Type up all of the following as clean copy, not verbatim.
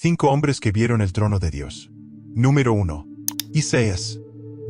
5 hombres que vieron el trono de Dios. Número 1. Isaías.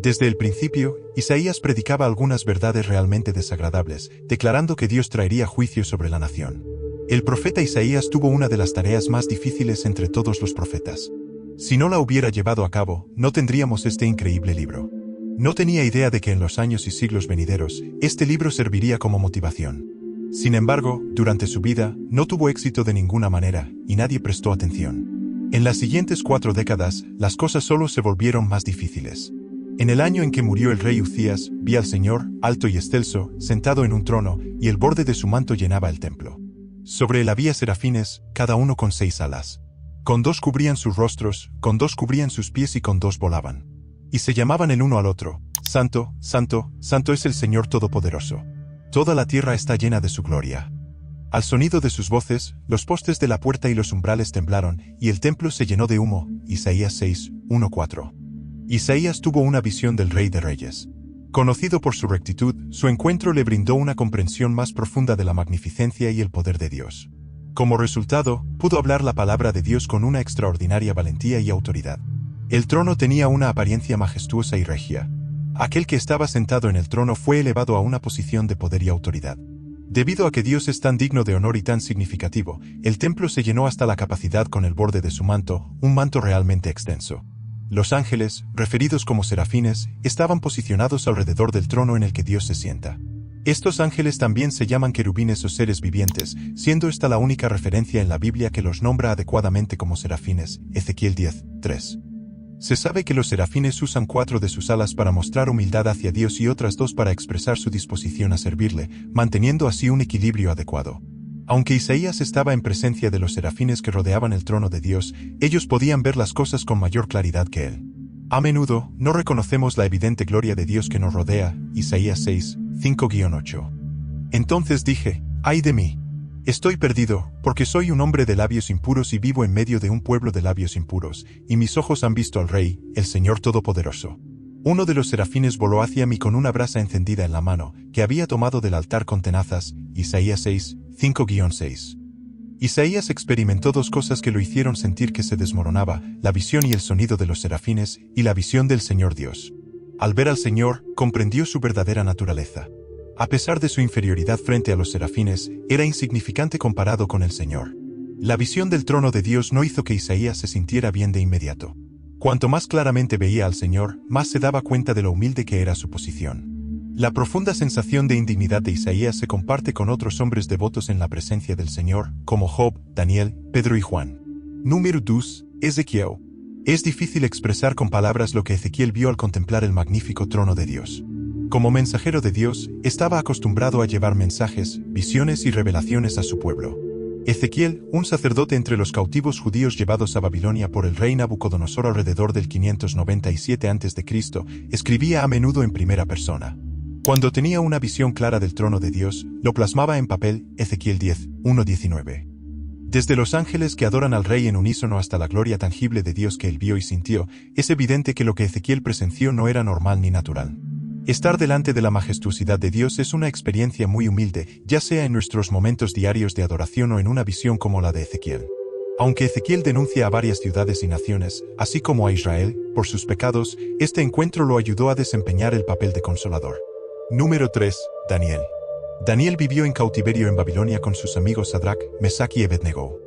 Desde el principio, Isaías predicaba algunas verdades realmente desagradables, declarando que Dios traería juicio sobre la nación. El profeta Isaías tuvo una de las tareas más difíciles entre todos los profetas. Si no la hubiera llevado a cabo, no tendríamos este increíble libro. No tenía idea de que en los años y siglos venideros, este libro serviría como motivación. Sin embargo, durante su vida, no tuvo éxito de ninguna manera, y nadie prestó atención. En las siguientes 4 décadas, las cosas solo se volvieron más difíciles. En el año en que murió el rey Uzías, vi al Señor, alto y excelso, sentado en un trono, y el borde de su manto llenaba el templo. Sobre él había serafines, cada uno con 6 alas. Con 2 cubrían sus rostros, con 2 cubrían sus pies y con 2 volaban. Y se llamaban el uno al otro: Santo, Santo, Santo es el Señor Todopoderoso. Toda la tierra está llena de su gloria. Al sonido de sus voces, los postes de la puerta y los umbrales temblaron, y el templo se llenó de humo. Isaías 6, 1-4. Isaías tuvo una visión del Rey de Reyes. Conocido por su rectitud, su encuentro le brindó una comprensión más profunda de la magnificencia y el poder de Dios. Como resultado, pudo hablar la palabra de Dios con una extraordinaria valentía y autoridad. El trono tenía una apariencia majestuosa y regia. Aquel que estaba sentado en el trono fue elevado a una posición de poder y autoridad. Debido a que Dios es tan digno de honor y tan significativo, el templo se llenó hasta la capacidad con el borde de su manto, un manto realmente extenso. Los ángeles, referidos como serafines, estaban posicionados alrededor del trono en el que Dios se sienta. Estos ángeles también se llaman querubines o seres vivientes, siendo esta la única referencia en la Biblia que los nombra adecuadamente como serafines, Ezequiel 10, 3. Se sabe que los serafines usan 4 de sus alas para mostrar humildad hacia Dios y otras 2 para expresar su disposición a servirle, manteniendo así un equilibrio adecuado. Aunque Isaías estaba en presencia de los serafines que rodeaban el trono de Dios, ellos podían ver las cosas con mayor claridad que él. A menudo, no reconocemos la evidente gloria de Dios que nos rodea. Isaías 6, 5-8. Entonces dije: ¡ay de mí! Estoy perdido, porque soy un hombre de labios impuros y vivo en medio de un pueblo de labios impuros, y mis ojos han visto al Rey, el Señor Todopoderoso. Uno de los serafines voló hacia mí con una brasa encendida en la mano, que había tomado del altar con tenazas. Isaías 6, 5-6. Isaías experimentó 2 cosas que lo hicieron sentir que se desmoronaba: la visión y el sonido de los serafines, y la visión del Señor Dios. Al ver al Señor, comprendió su verdadera naturaleza. A pesar de su inferioridad frente a los serafines, era insignificante comparado con el Señor. La visión del trono de Dios no hizo que Isaías se sintiera bien de inmediato. Cuanto más claramente veía al Señor, más se daba cuenta de lo humilde que era su posición. La profunda sensación de indignidad de Isaías se comparte con otros hombres devotos en la presencia del Señor, como Job, Daniel, Pedro y Juan. Número 2. Ezequiel. Es difícil expresar con palabras lo que Ezequiel vio al contemplar el magnífico trono de Dios. Como mensajero de Dios, estaba acostumbrado a llevar mensajes, visiones y revelaciones a su pueblo. Ezequiel, un sacerdote entre los cautivos judíos llevados a Babilonia por el rey Nabucodonosor alrededor del 597 a.C., escribía a menudo en primera persona. Cuando tenía una visión clara del trono de Dios, lo plasmaba en papel. Ezequiel 10, 1-19. Desde los ángeles que adoran al rey en unísono hasta la gloria tangible de Dios que él vio y sintió, es evidente que lo que Ezequiel presenció no era normal ni natural. Estar delante de la majestuosidad de Dios es una experiencia muy humilde, ya sea en nuestros momentos diarios de adoración o en una visión como la de Ezequiel. Aunque Ezequiel denuncia a varias ciudades y naciones, así como a Israel, por sus pecados, este encuentro lo ayudó a desempeñar el papel de consolador. Número 3. Daniel. Daniel vivió en cautiverio en Babilonia con sus amigos Sadrach, Mesach y Abednego.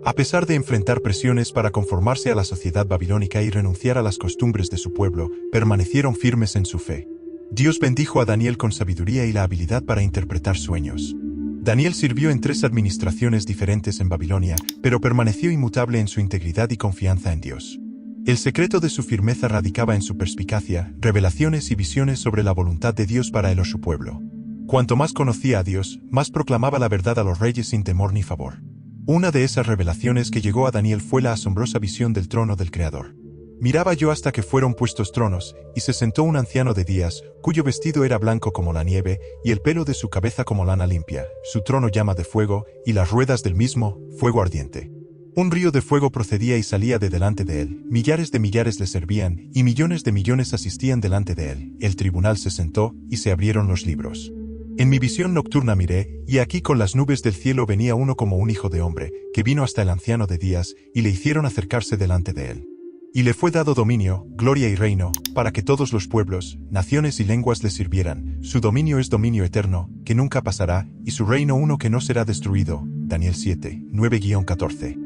A pesar de enfrentar presiones para conformarse a la sociedad babilónica y renunciar a las costumbres de su pueblo, permanecieron firmes en su fe. Dios bendijo a Daniel con sabiduría y la habilidad para interpretar sueños. Daniel sirvió en 3 administraciones diferentes en Babilonia, pero permaneció inmutable en su integridad y confianza en Dios. El secreto de su firmeza radicaba en su perspicacia, revelaciones y visiones sobre la voluntad de Dios para él o su pueblo. Cuanto más conocía a Dios, más proclamaba la verdad a los reyes sin temor ni favor. Una de esas revelaciones que llegó a Daniel fue la asombrosa visión del trono del Creador. Miraba yo hasta que fueron puestos tronos, y se sentó un anciano de días, cuyo vestido era blanco como la nieve, y el pelo de su cabeza como lana limpia, su trono llama de fuego, y las ruedas del mismo, fuego ardiente. Un río de fuego procedía y salía de delante de él, millares de millares le servían, y millones de millones asistían delante de él. El tribunal se sentó, y se abrieron los libros. En mi visión nocturna miré, y aquí con las nubes del cielo venía uno como un hijo de hombre, que vino hasta el anciano de días, y le hicieron acercarse delante de él. Y le fue dado dominio, gloria y reino, para que todos los pueblos, naciones y lenguas le sirvieran. Su dominio es dominio eterno, que nunca pasará, y su reino uno que no será destruido. Daniel 7, 9-14.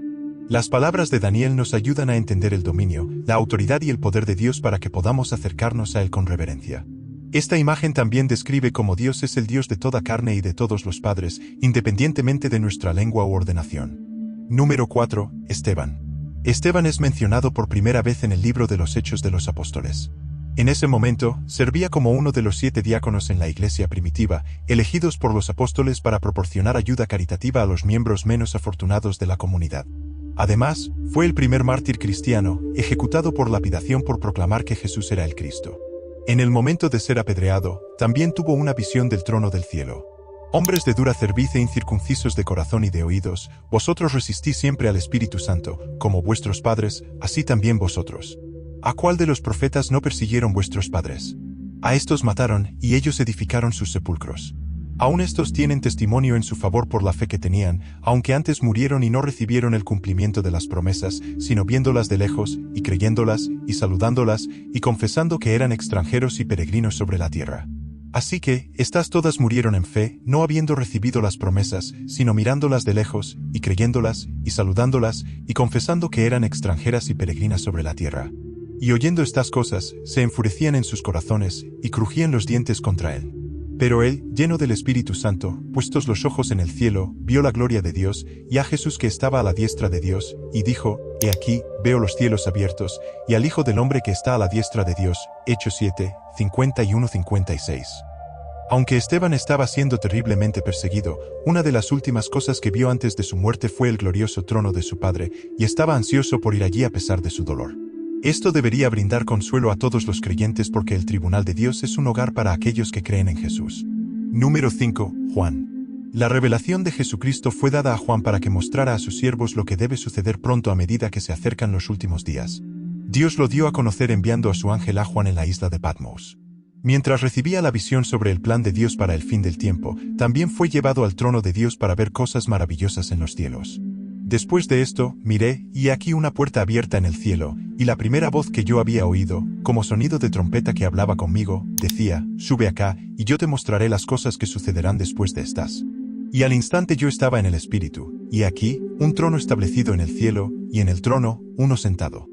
Las palabras de Daniel nos ayudan a entender el dominio, la autoridad y el poder de Dios para que podamos acercarnos a él con reverencia. Esta imagen también describe cómo Dios es el Dios de toda carne y de todos los padres, independientemente de nuestra lengua u ordenación. Número 4. Esteban. Esteban es mencionado por primera vez en el libro de los Hechos de los Apóstoles. En ese momento, servía como uno de los 7 diáconos en la iglesia primitiva, elegidos por los apóstoles para proporcionar ayuda caritativa a los miembros menos afortunados de la comunidad. Además, fue el primer mártir cristiano, ejecutado por lapidación por proclamar que Jesús era el Cristo. En el momento de ser apedreado, también tuvo una visión del trono del cielo. Hombres de dura cerviz e incircuncisos de corazón y de oídos, vosotros resistís siempre al Espíritu Santo, como vuestros padres, así también vosotros. ¿A cuál de los profetas no persiguieron vuestros padres? A estos mataron, y ellos edificaron sus sepulcros. Aún estos tienen testimonio en su favor por la fe que tenían, aunque antes murieron y no recibieron el cumplimiento de las promesas, sino viéndolas de lejos, y creyéndolas, y saludándolas, y confesando que eran extranjeros y peregrinos sobre la tierra. Así que, estas todas murieron en fe, no habiendo recibido las promesas, sino mirándolas de lejos, y creyéndolas, y saludándolas, y confesando que eran extranjeras y peregrinas sobre la tierra. Y oyendo estas cosas, se enfurecían en sus corazones, y crujían los dientes contra él. Pero él, lleno del Espíritu Santo, puestos los ojos en el cielo, vio la gloria de Dios, y a Jesús que estaba a la diestra de Dios, y dijo, He aquí, veo los cielos abiertos, y al Hijo del Hombre que está a la diestra de Dios. Hechos 7, 51-56. Aunque Esteban estaba siendo terriblemente perseguido, una de las últimas cosas que vio antes de su muerte fue el glorioso trono de su Padre, y estaba ansioso por ir allí a pesar de su dolor. Esto debería brindar consuelo a todos los creyentes porque el tribunal de Dios es un hogar para aquellos que creen en Jesús. Número 5. Juan. La revelación de Jesucristo fue dada a Juan para que mostrara a sus siervos lo que debe suceder pronto a medida que se acercan los últimos días. Dios lo dio a conocer enviando a su ángel a Juan en la isla de Patmos. Mientras recibía la visión sobre el plan de Dios para el fin del tiempo, también fue llevado al trono de Dios para ver cosas maravillosas en los cielos. Después de esto, miré, y aquí una puerta abierta en el cielo, y la primera voz que yo había oído, como sonido de trompeta que hablaba conmigo, decía, Sube acá, y yo te mostraré las cosas que sucederán después de estas. Y al instante yo estaba en el Espíritu, y aquí, un trono establecido en el cielo, y en el trono, uno sentado.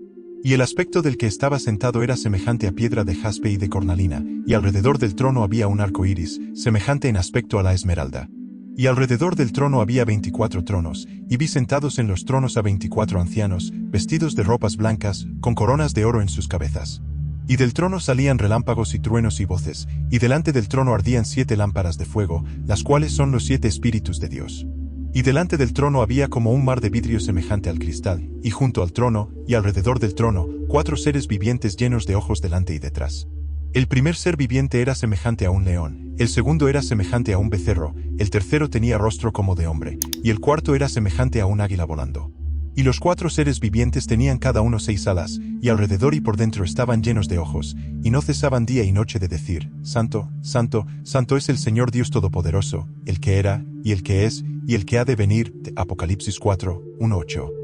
Y el aspecto del que estaba sentado era semejante a piedra de jaspe y de cornalina, y alrededor del trono había un arco iris, semejante en aspecto a la esmeralda. Y alrededor del trono había 24 tronos, y vi sentados en los tronos a 24 ancianos, vestidos de ropas blancas, con coronas de oro en sus cabezas. Y del trono salían relámpagos y truenos y voces, y delante del trono ardían 7 lámparas de fuego, las cuales son los 7 espíritus de Dios. Y delante del trono había como un mar de vidrio semejante al cristal, y junto al trono, y alrededor del trono, 4 seres vivientes llenos de ojos delante y detrás. El primer ser viviente era semejante a un león, el segundo era semejante a un becerro, el tercero tenía rostro como de hombre, y el cuarto era semejante a un águila volando. Y los 4 seres vivientes tenían cada uno 6 alas, y alrededor y por dentro estaban llenos de ojos, y no cesaban día y noche de decir, Santo, Santo, Santo es el Señor Dios Todopoderoso, el que era, y el que es, y el que ha de venir. Apocalipsis 4, 1-8.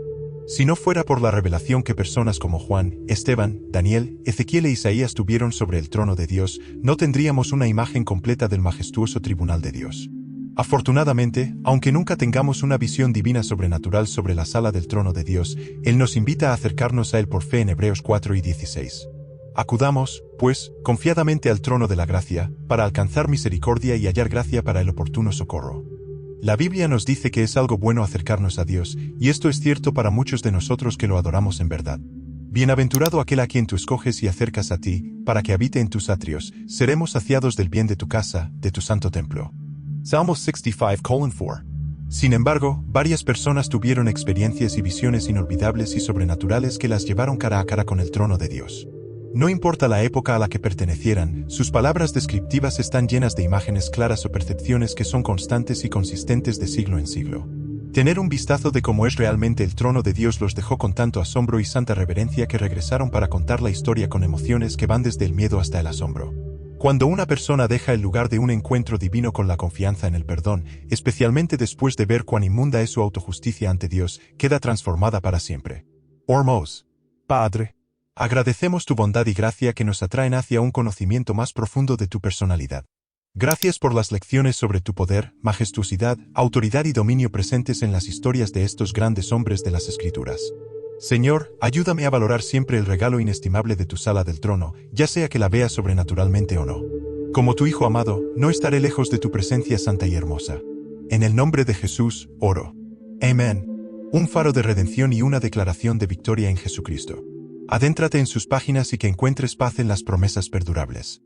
Si no fuera por la revelación que personas como Juan, Esteban, Daniel, Ezequiel e Isaías tuvieron sobre el trono de Dios, no tendríamos una imagen completa del majestuoso tribunal de Dios. Afortunadamente, aunque nunca tengamos una visión divina sobrenatural sobre la sala del trono de Dios, Él nos invita a acercarnos a Él por fe en Hebreos 4 y 16. Acudamos, pues, confiadamente al trono de la gracia, para alcanzar misericordia y hallar gracia para el oportuno socorro. La Biblia nos dice que es algo bueno acercarnos a Dios, y esto es cierto para muchos de nosotros que lo adoramos en verdad. Bienaventurado aquel a quien tú escoges y acercas a ti, para que habite en tus atrios, seremos saciados del bien de tu casa, de tu santo templo. Salmos 65:4. Sin embargo, varias personas tuvieron experiencias y visiones inolvidables y sobrenaturales que las llevaron cara a cara con el trono de Dios. No importa la época a la que pertenecieran, sus palabras descriptivas están llenas de imágenes claras o percepciones que son constantes y consistentes de siglo en siglo. Tener un vistazo de cómo es realmente el trono de Dios los dejó con tanto asombro y santa reverencia que regresaron para contar la historia con emociones que van desde el miedo hasta el asombro. Cuando una persona deja el lugar de un encuentro divino con la confianza en el perdón, especialmente después de ver cuán inmunda es su autojusticia ante Dios, queda transformada para siempre. Ormos. Padre, agradecemos tu bondad y gracia que nos atraen hacia un conocimiento más profundo de tu personalidad. Gracias por las lecciones sobre tu poder, majestuosidad, autoridad y dominio presentes en las historias de estos grandes hombres de las Escrituras. Señor, ayúdame a valorar siempre el regalo inestimable de tu sala del trono, ya sea que la vea sobrenaturalmente o no. Como tu Hijo amado, no estaré lejos de tu presencia santa y hermosa. En el nombre de Jesús, oro. Amén. Un faro de redención y una declaración de victoria en Jesucristo. Adéntrate en sus páginas y que encuentres paz en las promesas perdurables.